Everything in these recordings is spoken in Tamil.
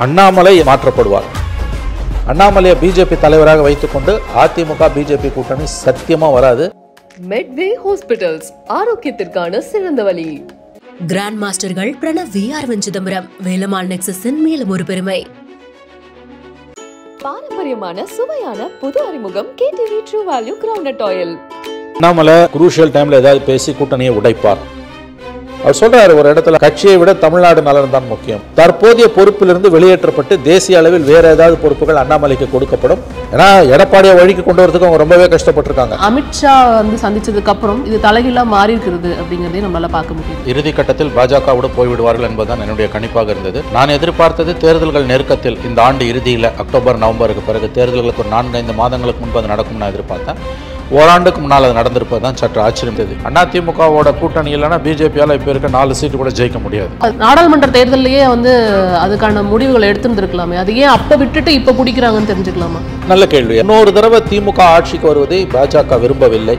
அண்ணாமலை மாற்றப்படுவார். அண்ணாமலையை பிஜேபி தலைவராக வைத்துக்கொண்டு அதிமுக பிஜேபி கூட்டணி சத்தியமா வராது. மெட்வே ஹாஸ்பிட்டல்ஸ் ஆரோக்கியத்திற்கான சிறந்த வழி. கிராண்ட் மாஸ்டர்கள் பிரணவ் வி.ஆர். சிதம்பரம் வேலம்மாள் நெக்ஸஸின் மேலும் ஒரு பெருமை. பாரம்பரியமான சுவையான புது அறிமுகம் KTV true value groundnut oil. Annamalai crucial டைம்ல ஏதாவது பேசி கூட்டணியை உடைப்பார். அவர் சொல்றாரு ஒரு இடத்துல, கட்சியை விட தமிழ்நாடு நலன் தான் முக்கியம். தற்போதைய பொறுப்பிலிருந்து வெளியேற்றப்பட்டு தேசிய அளவில் வேற ஏதாவது பொறுப்புகள் அண்ணாமலைக்கு கொடுக்கப்படும். ஏன்னா எடப்பாடியை வழிக்கு கொண்டு வரதுக்கு அவங்க ரொம்பவே கஷ்டப்பட்டிருக்காங்க. அமித்ஷா சந்திச்சதுக்கு அப்புறம் இது தலைகீழா மாறி இருக்கிறது அப்படிங்கறதே நம்மளால பார்க்க முடியும். இறுதி கட்டத்தில் பாஜகவோடு போய்விடுவார்கள் என்பதுதான் என்னுடைய கணிப்பாக இருந்தது. நான் எதிர்பார்த்தது தேர்தல்கள் நெருக்கத்தில் இந்த ஆண்டு இறுதியில் அக்டோபர் நவம்பருக்கு பிறகு தேர்தல்களுக்கு ஒரு 4-5 மாதங்களுக்கு முன்பு அது நடக்கும் நான் எதிர்பார்த்தேன். ஓராண்டுக்கு முன்னால் அது நடந்திருப்பது தான் சற்று ஆச்சரியம் இருந்தது. அதிமுகவோட கூட்டணி இல்லைன்னா பிஜேபியால் இப்போ இருக்க 4 சீட்டு கூட ஜெயிக்க முடியாது. நாடாளுமன்ற தேர்தலையே அதுக்கான முடிவுகளை எடுத்துருந்துருக்கலாமே, அது ஏன் அப்போ விட்டுட்டு இப்போ பிடிக்கிறாங்கன்னு தெரிஞ்சுக்கலாமா? நல்ல கேள்வி. இன்னொரு தடவை திமுக ஆட்சிக்கு வருவதை பாஜக விரும்பவில்லை.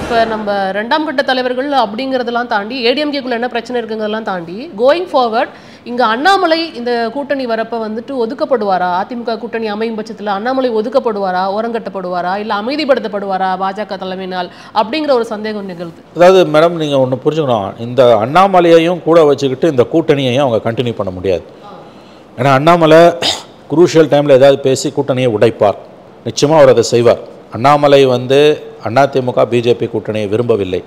இப்போ நம்ம 2ஆம் கட்ட தலைவர்கள் அப்படிங்கிறதெல்லாம் தாண்டி ஏடிஎம்கேக்குள்ள என்ன பிரச்சனை இருக்குங்கிறதெல்லாம் தாண்டி கோயிங் ஃபார்வர்ட் இங்கே அண்ணாமலை இந்த கூட்டணி வரப்போ ஒதுக்கப்படுவாரா? அதிமுக கூட்டணி அமையும் பட்சத்தில் அண்ணாமலை ஒதுக்கப்படுவாரா, ஓரங்கட்டப்படுவாரா, இல்லை அமைதிப்படுத்தப்படுவாரா பாஜக தலைமையினால் அப்படிங்கிற ஒரு சந்தேகம் நிகழ்து. அதாவது மேடம், நீங்கள் ஒன்று புரிஞ்சுக்கணும், இந்த அண்ணாமலையையும் கூட வச்சுக்கிட்டு இந்த கூட்டணியையும் அவங்க கண்டினியூ பண்ண முடியாது. ஏன்னா அண்ணாமலை குரூஷியல் டைமில் ஏதாவது பேசி கூட்டணியை உடைப்பார். நிச்சயமாக அவர் அதை செய்வார். அண்ணாமலை அதிமுக பிஜேபி கூட்டணியை விரும்பவில்லை.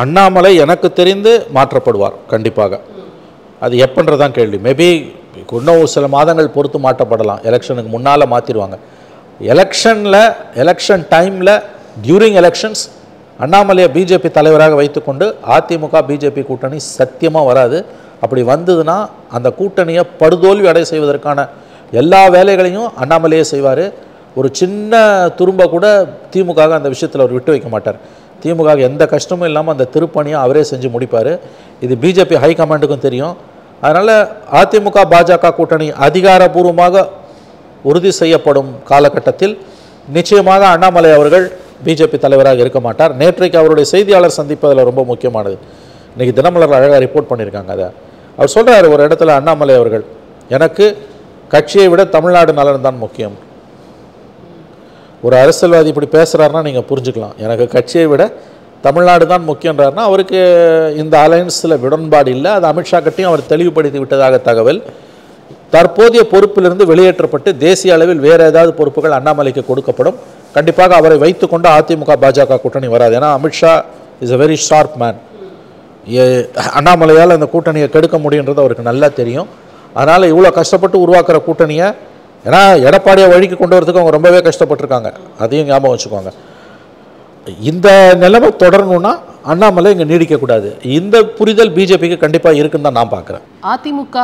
அண்ணாமலை எனக்கு தெரிந்து மாற்றப்படுவார் கண்டிப்பாக. அது எப்பன்றதான் கேள்வி. மேபி இன்னும் சில மாதங்கள் பொறுத்து மாற்றப்படலாம். எலெக்ஷனுக்கு முன்னால் மாற்றிடுவாங்க. எலெக்ஷன் டைமில் டியூரிங் எலெக்ஷன்ஸ் அண்ணாமலையை பிஜேபி தலைவராக வைத்துக்கொண்டு அதிமுக பிஜேபி கூட்டணி சத்தியமாக வராது. அப்படி வந்ததுன்னா அந்த கூட்டணியை படுதோல்வி அடை செய்வதற்கான எல்லா வேலைகளையும் அண்ணாமலையே செய்வார். ஒரு சின்ன துரும்ப கூட திமுக அந்த விஷயத்தில் அவர் விட்டு வைக்க மாட்டார். திமுக எந்த கஷ்டமும் இல்லாமல் அந்த திருப்பணியை அவரே செஞ்சு முடிப்பார். இது பிஜேபி ஹைகமாண்டுக்கும் தெரியும். அதனால் அதிமுக பாஜக கூட்டணி அதிகாரபூர்வமாக உறுதி செய்யப்படும் காலகட்டத்தில் நிச்சயமாக அண்ணாமலை அவர்கள் பிஜேபி தலைவராக இருக்க மாட்டார். நேற்றைக்கு அவருடைய செய்தியாளர் சந்திப்பதில் ரொம்ப முக்கியமானது. இன்றைக்கி தினமலர் அழகாக ரிப்போர்ட் பண்ணியிருக்காங்க. அதை அவர் சொல்கிறார் ஒரு இடத்துல, அண்ணாமலை அவர்கள், எனக்கு கட்சியை விட தமிழ்நாடு நலன் தான் முக்கியம். ஒரு அரசியல்வாதி இப்படி பேசுகிறாருன்னா நீங்கள் புரிஞ்சுக்கலாம். எனக்கு கட்சியை விட தமிழ்நாடு தான் முக்கியன்றாருன்னா அவருக்கு இந்த அலையன்ஸில் உடன்பாடு இல்லை. அது அமித்ஷா கிட்டையும் அவர் தெளிவுபடுத்தி விட்டதாக தகவல். தற்போதைய பொறுப்பிலிருந்து வெளியேற்றப்பட்டு தேசிய அளவில் வேறு ஏதாவது பொறுப்புகள் அண்ணாமலைக்கு கொடுக்கப்படும். கண்டிப்பாக அவரை வைத்துக்கொண்டு அதிமுக பாஜக கூட்டணி வராது. ஏன்னா Amit Shah is a very sharp man. அண்ணாமலையால் அந்த கூட்டணியை கெடுக்க முடியுன்றது அவருக்கு நல்லா தெரியும். அதனால் இவ்வளோ கஷ்டப்பட்டு உருவாக்குற கூட்டணியை, ஏன்னா எடப்பாடியை வழிக்கு கொண்டு வரதுக்கு அவங்க ரொம்பவே கஷ்டப்பட்டிருக்காங்க. அதையும் ஞாபகம் வச்சுக்கோங்க. இந்த நிலைமை தொடரணும்னா அண்ணாமலை இங்கே நீடிக்கக்கூடாது. இந்த புரிதல் பிஜேபிக்கு கண்டிப்பாக இருக்குன்னு தான் நான் பார்க்குறேன். அதிமுக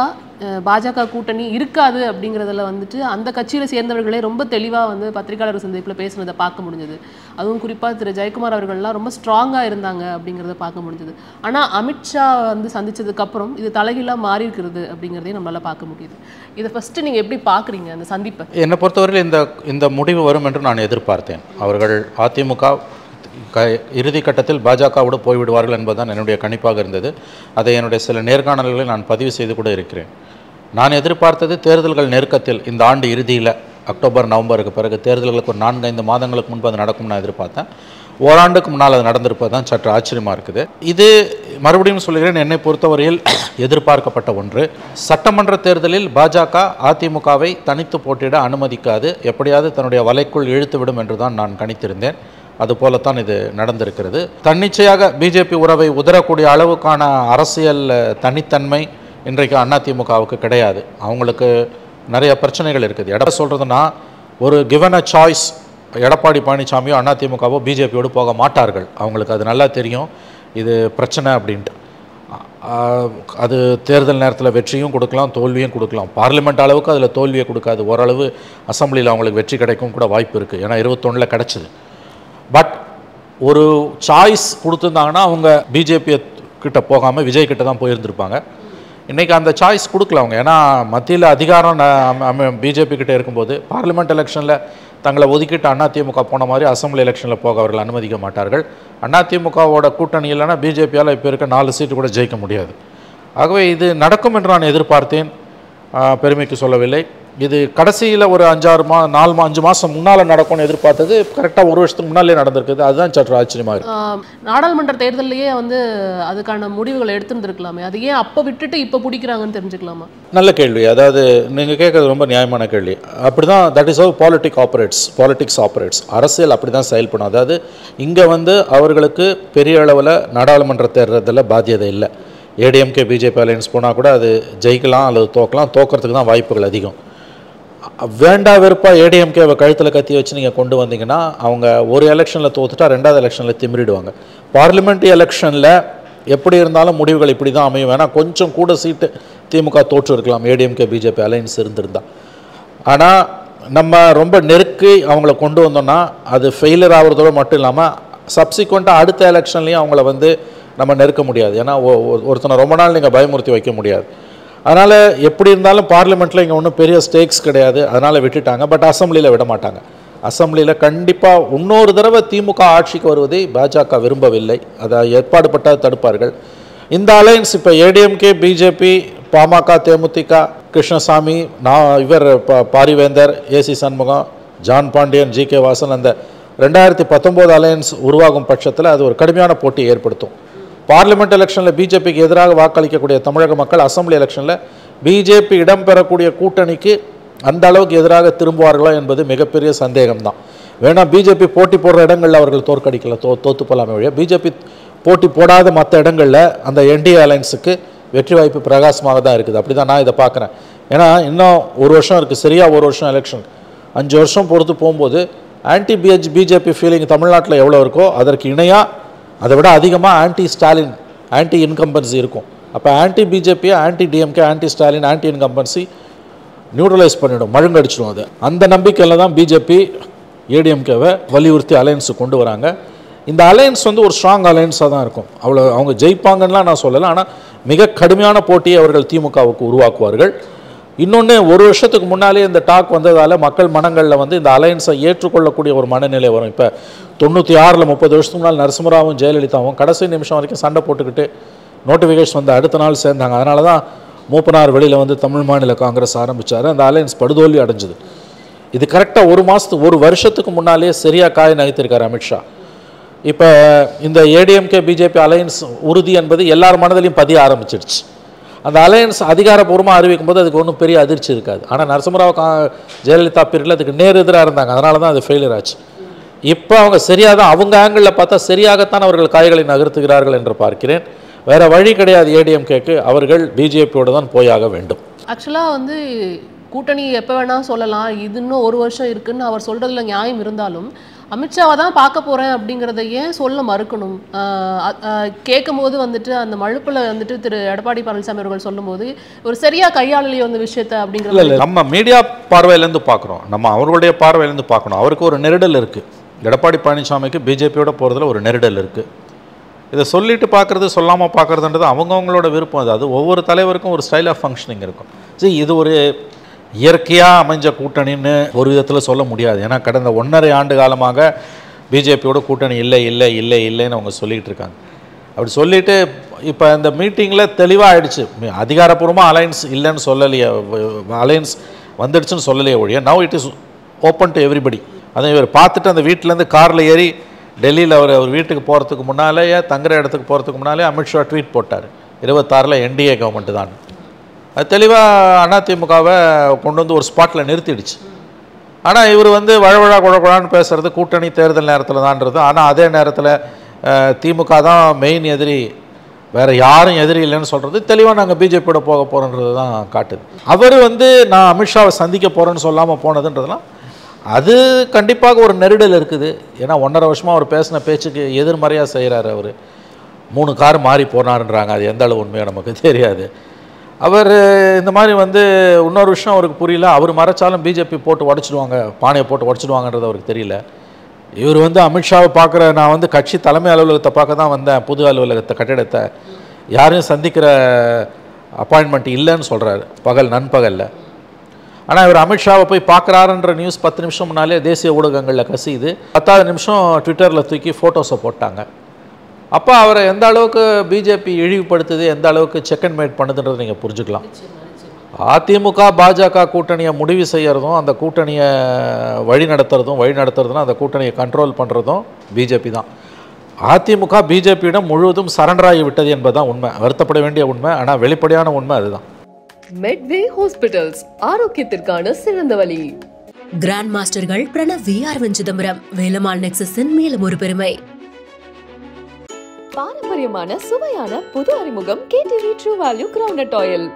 பாஜக கூட்டணி இருக்காது அப்படிங்கிறதுல அந்த கட்சியில் சேர்ந்தவர்களே ரொம்ப தெளிவாக பத்திரிகையாளர் சந்திப்பில் பேசுனதை பார்க்க முடிஞ்சது. அதுவும் குறிப்பாக திரு ஜெயக்குமார் அவர்கள்லாம் ரொம்ப ஸ்ட்ராங்காக இருந்தாங்க அப்படிங்கிறத பார்க்க முடிஞ்சது. ஆனால் அமித்ஷா சந்திச்சதுக்கப்புறம் இது தலைகீழாக மாறி இருக்கிறது அப்படிங்கிறதையும் நம்மளால் பார்க்க முடியுது. இதை ஃபஸ்ட்டு நீங்கள் எப்படி பார்க்குறீங்க அந்த சந்திப்பை? என்னை பொறுத்தவரையில் இந்த முடிவு வரும் என்று நான் எதிர்பார்த்தேன். அவர்கள் அதிமுக இறுதி கட்டத்தில் பாஜகவோடு போய்விடுவார்கள் என்பதுதான் என்னுடைய கணிப்பாக இருந்தது. அதை என்னுடைய சில நேர்காணல்களை நான் பதிவு செய்து கூட இருக்கிறேன். நான் எதிர்பார்த்தது தேர்தல்கள் நெருக்கத்தில் இந்த ஆண்டு இறுதியில் அக்டோபர் நவம்பருக்கு பிறகு தேர்தல்களுக்கு ஒரு 4-5 மாதங்களுக்கு முன்பு அது நடக்கும் நான் எதிர்பார்த்தேன். ஓராண்டுக்கு முன்னால் அது நடந்திருப்பது தான் சற்று ஆச்சரியமாக இருக்குது. இது மறுபடியும் சொல்கிறேன், என்னை பொறுத்தவரையில் எதிர்பார்க்கப்பட்ட ஒன்று. சட்டமன்ற தேர்தலில் பாஜக அதிமுகவை தனித்து போட்டியிட அனுமதிக்காது, எப்படியாவது தன்னுடைய வலைக்குள் இழுத்துவிடும் என்று தான் நான் கணித்திருந்தேன். அதுபோலத்தான் இது நடந்திருக்கிறது. தன்னிச்சையாக பிஜேபி உறவை உதறக்கூடிய அளவுக்கான அரசியல் தனித்தன்மை இன்றைக்கு அதிமுகவுக்கு கிடையாது. அவங்களுக்கு நிறைய பிரச்சனைகள் இருக்குது. எடப்பாடி சொல்கிறதுனா, ஒரு கிவன் அ சாய்ஸ் எடப்பாடி பழனிசாமியோ அதிமுகவோ பிஜேபியோடு போக மாட்டார்கள். அவங்களுக்கு அது நல்லா தெரியும் இது பிரச்சனை அப்படின்ட்டு. அது தேர்தல் நேரத்தில் வெற்றியும் கொடுக்கலாம், தோல்வியும் கொடுக்கலாம். பார்லிமெண்ட் அளவுக்கு அதில் தோல்வியை கொடுக்காது. ஓரளவு அசம்பிளியில் அவங்களுக்கு வெற்றி கிடைக்கும் கூட வாய்ப்பு இருக்குது. ஏன்னா 21 கிடச்சிது. பட் ஒரு சாய்ஸ் கொடுத்துருந்தாங்கன்னா அவங்க பிஜேபி கிட்ட போகாமல் விஜய் கிட்ட தான் போயிருந்திருப்பாங்க. இன்றைக்கி அந்த சாய்ஸ் கொடுக்கல அவங்க. ஏன்னா மத்தியில் அதிகாரம் பிஜேபி கிட்டே இருக்கும்போது பார்லிமெண்ட் எலெக்ஷனில் தங்களை ஒதுக்கிட்டு அதிமுக போன மாதிரி அசம்பிளி எலெக்ஷனில் போக அவர்கள் அனுமதிக்க மாட்டார்கள். அதிமுகவோட கூட்டணி இல்லைன்னா பிஜேபியால் இப்போ இருக்க 4 சீட்டு கூட ஜெயிக்க முடியாது. ஆகவே இது நடக்கும் என்று நான் எதிர்பார்த்தேன். பெருமைக்கு சொல்லவில்லை. இது கடைசியில் ஒரு 5 மாதம் முன்னால் நடக்கும்னு எதிர்பார்த்தது கரெக்டாக 1 வருஷத்துக்கு முன்னாலே நடந்திருக்குது. அதுதான் சற்று ஆச்சரியமாக இருக்குது. நாடாளுமன்ற தேர்தலையே வந்து அதுக்கான முடிவுகளை எடுத்துருந்துருக்கலாமே, அது ஏன் அப்போ விட்டுட்டு இப்போ பிடிக்கிறாங்கன்னு தெரிஞ்சுக்கலாமா? நல்ல கேள்வி. அதாவது நீங்கள் கேட்குறது ரொம்ப நியாயமான கேள்வி. அப்படி தான் that is how politics operates. அரசியல் அப்படி தான் செயல்படும். அதாவது இங்கே வந்து அவர்களுக்கு பெரிய அளவில் நாடாளுமன்ற தேர்தலில் பாத்தியதை இல்லை. ஏடிஎம்கே பிஜேபி அலையன்ஸ் போனால் கூட அது ஜெயிக்கலாம் அல்லது தோக்கிறதுக்கு தான் வாய்ப்புகள் அதிகம். வேண்டா வெறுப்பாக ஏடிஎம்கேவை கழுத்தில் கத்தி வச்சு நீங்கள் கொண்டு வந்தீங்கன்னா அவங்க ஒரு எலெக்ஷனில் தோத்துட்டா 2வது எலெக்ஷனில் திமிரிடுவாங்க. பார்லிமெண்ட் எலெக்ஷனில் எப்படி இருந்தாலும் முடிவுகள் இப்படி தான் அமையும். வேணால் கொஞ்சம் கூட சீட்டு திமுக தோற்று இருக்கலாம் ஏடிஎம்கே பிஜேபி அலையன்ஸ் இருந்திருந்தா. ஆனால் நம்ம ரொம்ப நெருக்கி அவங்கள கொண்டு வந்தோம்னா அது ஃபெயிலியர் ஆகிறதோடு மட்டும் இல்லாமல் சப்சிக்வெண்ட்டாக அடுத்த எலெக்ஷன்லேயும் அவங்கள வந்து நம்ம நெருக்க முடியாது. ஏன்னா ஒருத்தனை ரொம்ப நாள் நீங்கள் பயமுறுத்தி வைக்க முடியாது. அதனால் எப்படி இருந்தாலும் பார்லிமெண்ட்டில் இங்கே ஒன்றும் பெரிய ஸ்டேக்ஸ் கிடையாது, அதனால் விட்டுட்டாங்க. பட் அசம்பிளியில் விட மாட்டாங்க. அசம்பிளியில் கண்டிப்பாக இன்னொரு தடவை திமுக ஆட்சிக்கு வருவதை பாஜக விரும்பவில்லை. அதை ஏற்பாடுபட்ட தடுப்பார்கள். இந்த அலையன்ஸ் இப்போ ஏடிஎம்கே பிஜேபி பாமக தேமுதிக கிருஷ்ணசாமி இவர் பாரிவேந்தர் ஏசி சண்முகம் ஜான் பாண்டியன் ஜி.கே. வாசன் அந்த 2019 அலையன்ஸ் உருவாகும் பட்சத்தில் அது ஒரு கடுமையான போட்டியை ஏற்படுத்தும். பார்லிமெண்ட் எலெக்ஷனில் பிஜேபிக்கு எதிராக வாக்களிக்கக்கூடிய தமிழக மக்கள் அசம்பிளி எலெக்ஷனில் பிஜேபி இடம்பெறக்கூடிய கூட்டணிக்கு அந்த அளவுக்கு எதிராக திரும்புவார்களா என்பது மிகப்பெரிய சந்தேகம்தான். வேணால் பிஜேபி போட்டி போடுற இடங்களில் அவர்கள் தோற்கடிக்கல தோற்று போகலாமே வழியாக பிஜேபி போட்டி போடாத மற்ற இடங்களில் அந்த என்டிஏ அலையன்ஸுக்கு வெற்றி வாய்ப்பு பிரகாசமாக தான் இருக்குது. அப்படி தான் நான் இதை பார்க்குறேன். ஏன்னா இன்னும் 1 வருஷம் இருக்குது, சரியாக 1 வருஷம் எலெக்ஷன். 5 வருஷம் பொறுத்து போகும்போது ஆன்டி பிஜேபி ஃபீலிங் தமிழ்நாட்டில் எவ்வளோ இருக்கோ அதற்கு இணையாக அதை விட அதிகமாக ஆன்டி ஸ்டாலின் ஆன்டி இன்கம்பன்சி இருக்கும். அப்போ ஆன்டி பிஜேபியை anti DMK anti Stalin anti incumbency neutralise பண்ணிவிடும், மழுங்கடிச்சிடும். அது அந்த நம்பிக்கையில் தான் பிஜேபி ஏடிஎம்கேவை வலியுறுத்தி அலையன்ஸு கொண்டு வராங்க. இந்த அலையன்ஸ் வந்து ஒரு ஸ்ட்ராங் அலையன்ஸாக தான் இருக்கும். அவ்வளோ அவங்க ஜெயிப்பாங்கன்னெலாம் நான் சொல்லலை. ஆனால் மிக கடுமையான போட்டியை அவர்கள் திமுகவுக்கு உருவாக்குவார்கள். இன்னொன்று 1 வருஷத்துக்கு முன்னாலே இந்த டாக் வந்ததால் மக்கள் மனங்களில் வந்து இந்த அலையன்ஸை ஏற்றுக்கொள்ளக்கூடிய ஒரு மனநிலை வரும். இப்போ 96 30 வருஷத்துக்கு முன்னால் நரசிம்மராவும் ஜெயலலிதாவும் கடைசி நிமிஷம் வரைக்கும் சண்டை போட்டுக்கிட்டு நோட்டிஃபிகேஷன் வந்து அடுத்த நாள் சேர்ந்தாங்க. அதனால தான் மூப்பனார் வெளியில் வந்து தமிழ் மாநில காங்கிரஸ் ஆரம்பித்தார். அந்த அலையன்ஸ் படுதோல்வி அடைஞ்சுது. இது கரெக்டாக 1 வருஷத்துக்கு முன்னாலே சரியாக காய நகைத்திருக்கார் அமித்ஷா. இப்போ இந்த ஏடிஎம்கே பிஜேபி அலையன்ஸ் உறுதி என்பது எல்லார் மனதிலையும் பதிய ஆரம்பிச்சிடுச்சு. அந்த அலையன்ஸ் அதிகாரப்பூர்வமாக அறிவிக்கும் போது அதுக்கு ஒன்றும் பெரிய அதிர்ச்சி இருக்காது. ஆனால் நரசிம்மராவ் ஜெயலலிதா பீரியடில் அதுக்கு நேர் எதிராக இருந்தாங்க. அதனால தான் அது ஃபெயிலியர் ஆச்சு. இப்போ அவங்க சரியாக தான் அவங்க ஆங்கிளில் பார்த்தா சரியாகத்தான் அவர்கள் காய்களை நகர்த்துகிறார்கள் என்று பார்க்கிறேன். வேறு வழி கிடையாது. ஏடிஎம்கேக்கு அவர்கள் பிஜேபியோடு தான் போயாக வேண்டும். ஆக்சுவலாக வந்து கூட்டணி எப்போ வேணால் சொல்லலாம், இது இன்னும் 1 வருஷம் இருக்குன்னு அவர் சொல்கிறதுல நியாயம் இருந்தாலும் அமித்ஷாவை தான் பார்க்க போகிறேன் அப்படிங்கிறத ஏன் சொல்ல மறுக்கணும்? கேட்கும் போது வந்துட்டு அந்த மழுப்பில் வந்துட்டு திரு எடப்பாடி பழனிசாமி அவர்கள் சொல்லும்போது ஒரு சரியாக கையாளலையோ அந்த விஷயத்தை அப்படிங்கிறது நம்ம மீடியா பார்வையிலேருந்து பார்க்குறோம், நம்ம அவர்களுடைய பார்வையிலேருந்து பார்க்கணும். அவருக்கு ஒரு நெருடல் இருக்குது. எடப்பாடி பழனிசாமிக்கு பிஜேபியோட போகிறதுல ஒரு நெருடல் இருக்குது. இதை சொல்லிட்டு பார்க்குறது சொல்லாமல் பார்க்குறதுன்றது அவங்கவுங்களோட விருப்பம். அது ஒவ்வொரு தலைவருக்கும் ஒரு ஸ்டைல் ஆஃப் ஃபங்க்ஷனிங் இருக்கும். சரி, இது ஒரு இயற்கையாக அமைஞ்ச கூட்டணின்னு ஒரு விதத்தில் சொல்ல முடியாது. ஏன்னா கடந்த 1.5 ஆண்டு காலமாக பிஜேபியோட கூட்டணி இல்லைன்னு அவங்க சொல்லிகிட்டு இருக்காங்க. அப்படி சொல்லிவிட்டு இப்போ இந்த மீட்டிங்கில் தெளிவாக ஆயிடுச்சு. அதிகாரப்பூர்வமாக அலையன்ஸ் இல்லைன்னு சொல்லலையே, அலையன்ஸ் வந்துடுச்சுன்னு சொல்லலையே ஒழிய now it is open to everybody. அதை இவர் பார்த்துட்டு அந்த வீட்டிலேருந்து காரில் ஏறி டெல்லியில் அவர் வீட்டுக்கு போகிறதுக்கு முன்னாலேயே தங்குற இடத்துக்கு போகிறதுக்கு முன்னாலே அமித்ஷா ட்வீட் போட்டார், 26 என்டிஏ கவர்மெண்ட்டு தான். அது தெளிவாக அதிமுகவை கொண்டு வந்து ஒரு ஸ்பாட்டில் நிறுத்திடுச்சு. ஆனால் இவர் வந்து வழவழா குழகுழான்னு பேசுகிறது கூட்டணி தேர்தல் நேரத்தில் தான்றது. ஆனால் அதே நேரத்தில் திமுக தான் மெயின் எதிரி, வேறு யாரும் எதிரி இல்லைன்னு சொல்கிறது தெளிவாக நாங்கள் பிஜேபியோட போக போகிறோன்றது தான் காட்டுது. அவர் வந்து நான் அமித்ஷாவை சந்திக்க போகிறேன்னு சொல்லாமல் போனதுன்றதுலாம் அது கண்டிப்பாக ஒரு நெருடல் இருக்குது. ஏன்னா 1.5 வருஷமாக அவர் பேசின பேச்சுக்கு எதிர்மறையாக செய்கிறார். அவர் 3 கார் மாறி போனாருன்றாங்க. அது எந்த அளவு உண்மையாக நமக்கு தெரியாது. அவர் இந்த மாதிரி வந்து இன்னொரு விஷயம் அவருக்கு புரியல. அவர் மறைச்சாலும் பிஜேபி போட்டு உடச்சிடுவாங்க, பானையை போட்டு உடச்சிடுவாங்கன்றது அவருக்கு தெரியல. இவர் வந்து அமித்ஷாவை பார்க்குற, நான் வந்து கட்சி தலைமை அலுவலகத்தை பார்க்க தான் வந்தேன், புது அலுவலகத்தை கட்டிடத்தை, யாரையும் சந்திக்கிற அப்பாயின்மெண்ட் இல்லைன்னு சொல்கிறாரு நண்பகலில். ஆனால் இவர் அமித்ஷாவை போய் பார்க்குறாருன்ற நியூஸ் 10 நிமிஷம் முன்னாலே தேசிய ஊடகங்களில் கசியுது. 10வது நிமிஷம் ட்விட்டரில் தூக்கி ஃபோட்டோஸை போட்டாங்க. அப்போ அவரை எந்த அளவுக்கு பிஜேபி இழிவுபடுத்துது, எந்த அளவுக்கு செக் அண்ட் மேட் பண்ணுதுன்றது நீங்கள் புரிஞ்சுக்கலாம். அதிமுக பாஜக கூட்டணியை முடிவு செய்யறதும் அந்த கூட்டணியை வழி நடத்துறதும் அந்த கூட்டணியை கண்ட்ரோல் பண்ணுறதும் பிஜேபி தான். அதிமுக பிஜேபியிடம் முழுவதும் சரண்டராகி விட்டது என்பதுதான் உண்மை, வருத்தப்பட வேண்டிய உண்மை. ஆனால் வெளிப்படையான உண்மை அதுதான். மெட்வே ஹாஸ்பிட்டல்ஸ், ஆரோக்கியத்திற்கான சிறந்த வழி. கிராண்ட் மாஸ்டர்கள் பிரணவ் VR சிதம்பரம், வேலம்மாள் நெக்ஸஸின் மேலும் ஒரு பெருமை. பாரம்பரியமான சுவையான புது அறிமுகம் KTV true value ground oil.